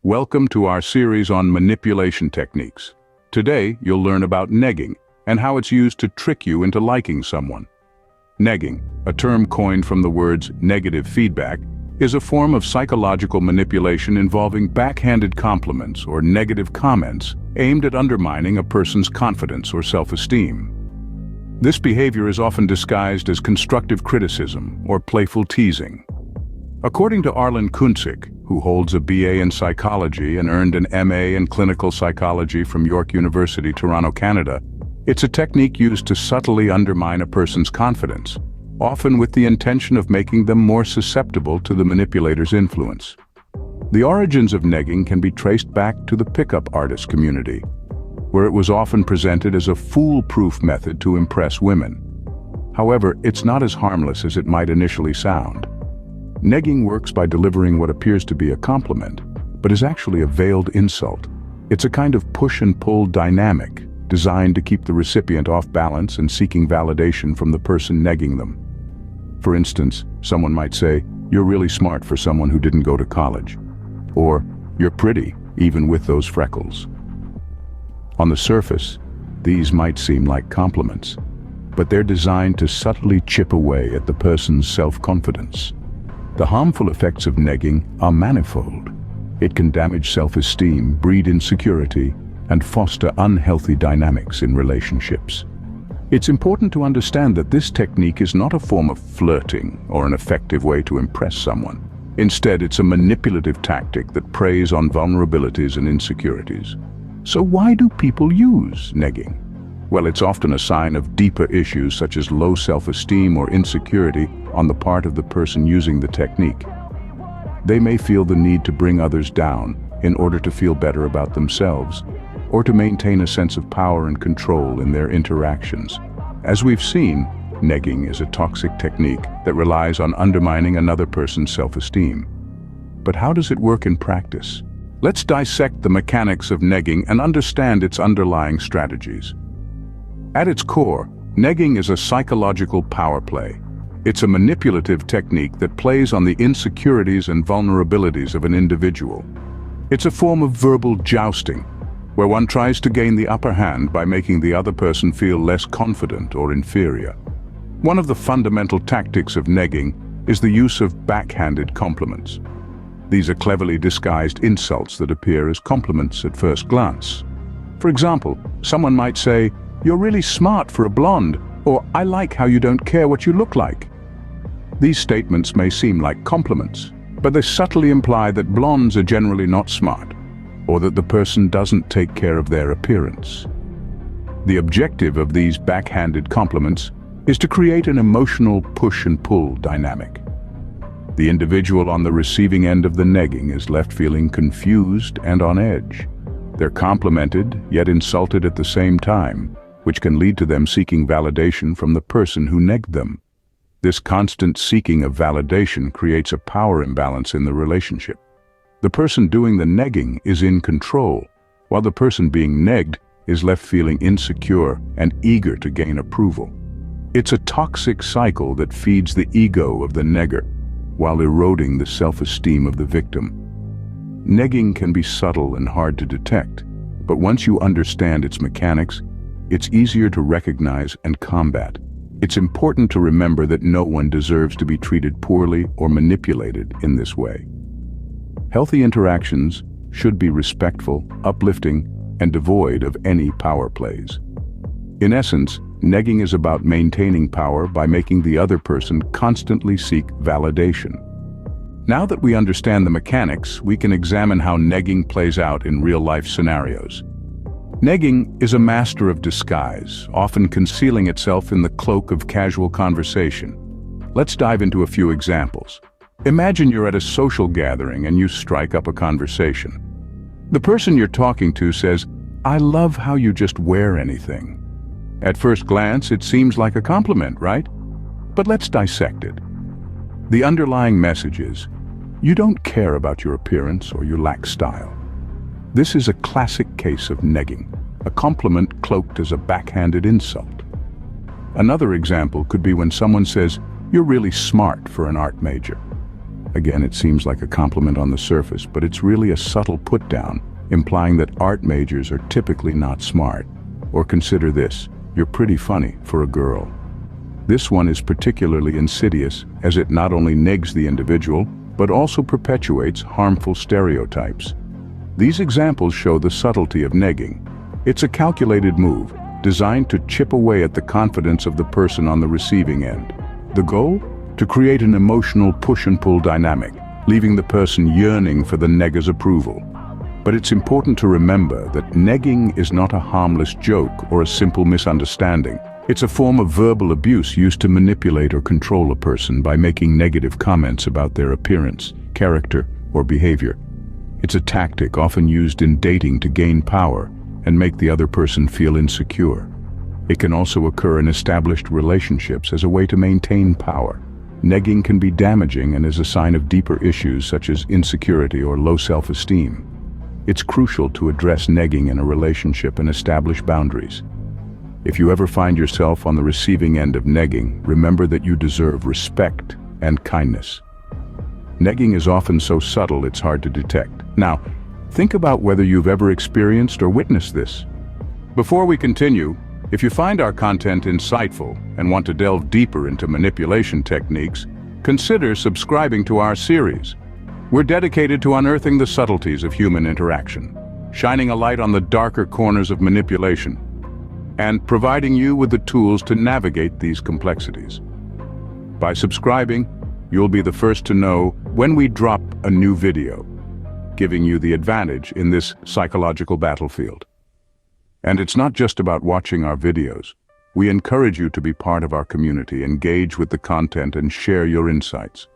Welcome to our series on manipulation techniques. Today, you'll learn about negging and how it's used to trick you into liking someone. Negging, a term coined from the words negative feedback, is a form of psychological manipulation involving backhanded compliments or negative comments aimed at undermining a person's confidence or self-esteem. This behavior is often disguised as constructive criticism or playful teasing. According to Arlen Kunzik, who holds a BA in psychology and earned an MA in clinical psychology from York University, Toronto, Canada, it's a technique used to subtly undermine a person's confidence, often with the intention of making them more susceptible to the manipulator's influence. The origins of negging can be traced back to the pickup artist community, where it was often presented as a foolproof method to impress women. However, it's not as harmless as it might initially sound. Negging works by delivering what appears to be a compliment, but is actually a veiled insult. It's a kind of push and pull dynamic, designed to keep the recipient off balance and seeking validation from the person negging them. For instance, someone might say, "You're really smart for someone who didn't go to college." Or, "You're pretty, even with those freckles." On the surface, these might seem like compliments, but they're designed to subtly chip away at the person's self-confidence. The harmful effects of negging are manifold. It can damage self-esteem, breed insecurity, and foster unhealthy dynamics in relationships. It's important to understand that this technique is not a form of flirting or an effective way to impress someone. Instead, it's a manipulative tactic that preys on vulnerabilities and insecurities. So why do people use negging? Well, it's often a sign of deeper issues such as low self-esteem or insecurity on the part of the person using the technique. They may feel the need to bring others down in order to feel better about themselves, or to maintain a sense of power and control in their interactions. As we've seen, negging is a toxic technique that relies on undermining another person's self-esteem. But how does it work in practice? Let's dissect the mechanics of negging and understand its underlying strategies. At its core, negging is a psychological power play. It's a manipulative technique that plays on the insecurities and vulnerabilities of an individual. It's a form of verbal jousting, where one tries to gain the upper hand by making the other person feel less confident or inferior. One of the fundamental tactics of negging is the use of backhanded compliments. These are cleverly disguised insults that appear as compliments at first glance. For example, someone might say, "You're really smart for a blonde," or "I like how you don't care what you look like." These statements may seem like compliments, but they subtly imply that blondes are generally not smart, or that the person doesn't take care of their appearance. The objective of these backhanded compliments is to create an emotional push and pull dynamic. The individual on the receiving end of the negging is left feeling confused and on edge. They're complimented, yet insulted at the same time, which can lead to them seeking validation from the person who negged them. This constant seeking of validation creates a power imbalance in the relationship. The person doing the negging is in control, while the person being negged is left feeling insecure and eager to gain approval. It's a toxic cycle that feeds the ego of the negger, while eroding the self-esteem of the victim. Negging can be subtle and hard to detect, but once you understand its mechanics, it's easier to recognize and combat. It's important to remember that no one deserves to be treated poorly or manipulated in this way. Healthy interactions should be respectful, uplifting, and devoid of any power plays. In essence, negging is about maintaining power by making the other person constantly seek validation. Now that we understand the mechanics, we can examine how negging plays out in real-life scenarios. Negging is a master of disguise, often concealing itself in the cloak of casual conversation. Let's dive into a few examples. Imagine you're at a social gathering and you strike up a conversation. The person you're talking to says, "I love how you just wear anything." At first glance, it seems like a compliment, right? But let's dissect it. The underlying message is, you don't care about your appearance or you lack style. This is a classic case of negging, a compliment cloaked as a backhanded insult. Another example could be when someone says, "You're really smart for an art major." Again, it seems like a compliment on the surface, but it's really a subtle put-down, implying that art majors are typically not smart. Or consider this: you're pretty funny for a girl. This one is particularly insidious, as it not only negs the individual, but also perpetuates harmful stereotypes. These examples show the subtlety of negging. It's a calculated move, designed to chip away at the confidence of the person on the receiving end. The goal? To create an emotional push-and-pull dynamic, leaving the person yearning for the negger's approval. But it's important to remember that negging is not a harmless joke or a simple misunderstanding. It's a form of verbal abuse used to manipulate or control a person by making negative comments about their appearance, character, or behavior. It's a tactic often used in dating to gain power and make the other person feel insecure. It can also occur in established relationships as a way to maintain power. Negging can be damaging and is a sign of deeper issues such as insecurity or low self-esteem. It's crucial to address negging in a relationship and establish boundaries. If you ever find yourself on the receiving end of negging, remember that you deserve respect and kindness. Negging is often so subtle it's hard to detect. Now, think about whether you've ever experienced or witnessed this. Before we continue, if you find our content insightful and want to delve deeper into manipulation techniques, consider subscribing to our series. We're dedicated to unearthing the subtleties of human interaction, shining a light on the darker corners of manipulation, and providing you with the tools to navigate these complexities. By subscribing, you'll be the first to know when we drop a new video, giving you the advantage in this psychological battlefield. And it's not just about watching our videos. We encourage you to be part of our community, engage with the content, and share your insights.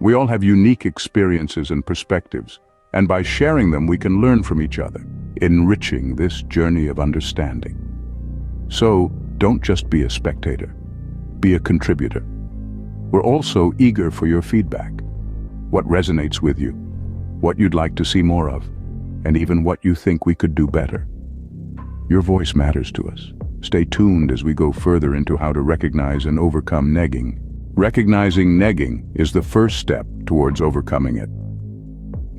We all have unique experiences and perspectives, and by sharing them we can learn from each other, enriching this journey of understanding. So, don't just be a spectator, be a contributor. We're also eager for your feedback. What resonates with you, what you'd like to see more of, and even what you think we could do better. Your voice matters to us. Stay tuned as we go further into how to recognize and overcome negging. Recognizing negging is the first step towards overcoming it.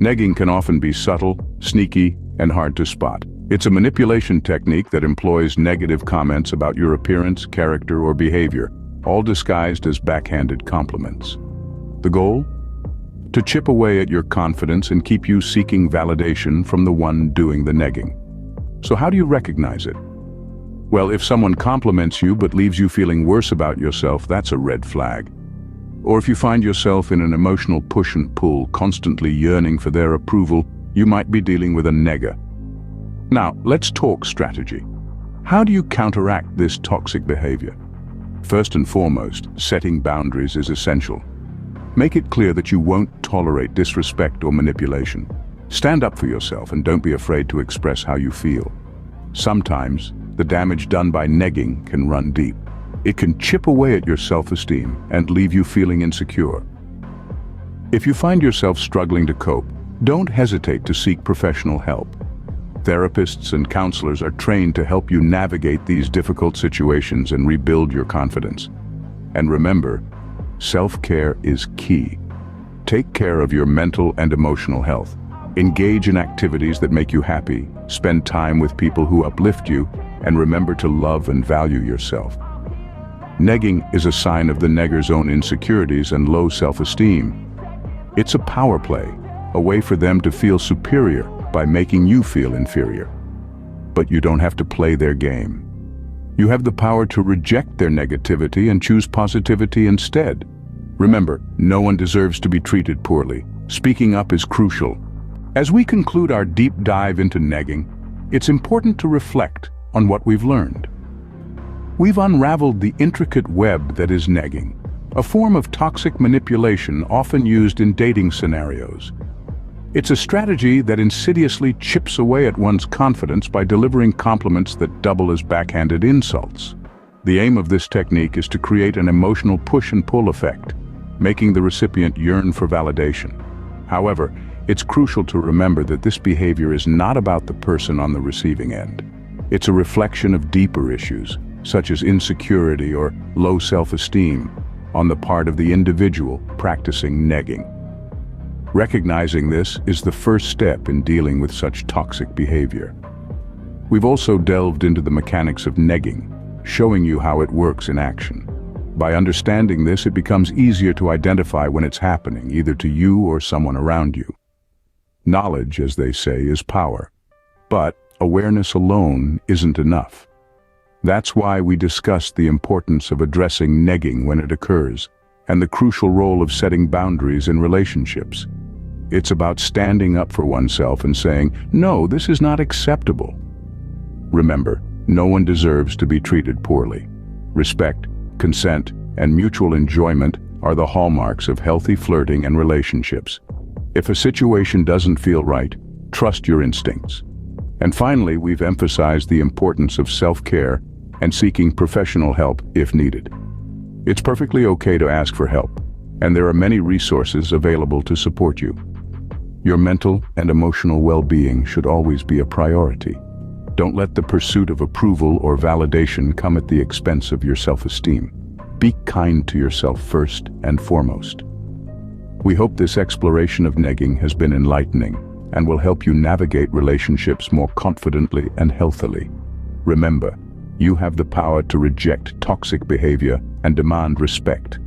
Negging can often be subtle, sneaky, and hard to spot. It's a manipulation technique that employs negative comments about your appearance, character, or behavior, all disguised as backhanded compliments. The goal? To chip away at your confidence and keep you seeking validation from the one doing the negging. So how do you recognize it? Well, if someone compliments you but leaves you feeling worse about yourself, that's a red flag. Or if you find yourself in an emotional push and pull, constantly yearning for their approval, you might be dealing with a negger. Now, let's talk strategy. How do you counteract this toxic behavior? First and foremost, setting boundaries is essential. Make it clear that you won't tolerate disrespect or manipulation. Stand up for yourself and don't be afraid to express how you feel. Sometimes, the damage done by negging can run deep. It can chip away at your self-esteem and leave you feeling insecure. If you find yourself struggling to cope, don't hesitate to seek professional help. Therapists and counselors are trained to help you navigate these difficult situations and rebuild your confidence. And remember, self-care is key. Take care of your mental and emotional health. Engage in activities that make you happy, spend time with people who uplift you, and remember to love and value yourself. Negging is a sign of the negger's own insecurities and low self-esteem. It's a power play, a way for them to feel superior by making you feel inferior. But you don't have to play their game. You have the power to reject their negativity and choose positivity instead. Remember, no one deserves to be treated poorly. Speaking up is crucial. As we conclude our deep dive into negging, it's important to reflect on what we've learned. We've unraveled the intricate web that is negging, a form of toxic manipulation often used in dating scenarios. It's a strategy that insidiously chips away at one's confidence by delivering compliments that double as backhanded insults. The aim of this technique is to create an emotional push and pull effect, making the recipient yearn for validation. However, it's crucial to remember that this behavior is not about the person on the receiving end. It's a reflection of deeper issues, such as insecurity or low self-esteem, on the part of the individual practicing negging. Recognizing this is the first step in dealing with such toxic behavior. We've also delved into the mechanics of negging, showing you how it works in action. By understanding this, it becomes easier to identify when it's happening, either to you or someone around you. Knowledge, as they say, is power. But awareness alone isn't enough. That's why we discussed the importance of addressing negging when it occurs, and the crucial role of setting boundaries in relationships. It's about standing up for oneself and saying, "No, this is not acceptable." Remember, no one deserves to be treated poorly. Respect, consent, and mutual enjoyment are the hallmarks of healthy flirting and relationships. If a situation doesn't feel right, trust your instincts. And finally, we've emphasized the importance of self-care and seeking professional help if needed. It's perfectly okay to ask for help, and there are many resources available to support you. Your mental and emotional well-being should always be a priority. Don't let the pursuit of approval or validation come at the expense of your self-esteem. Be kind to yourself first and foremost. We hope this exploration of negging has been enlightening and will help you navigate relationships more confidently and healthily. Remember, you have the power to reject toxic behavior and demand respect.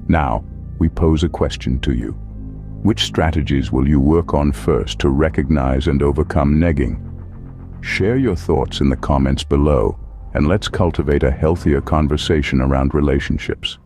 Now, we pose a question to you. Which strategies will you work on first to recognize and overcome negging? Share your thoughts in the comments below, and let's cultivate a healthier conversation around relationships.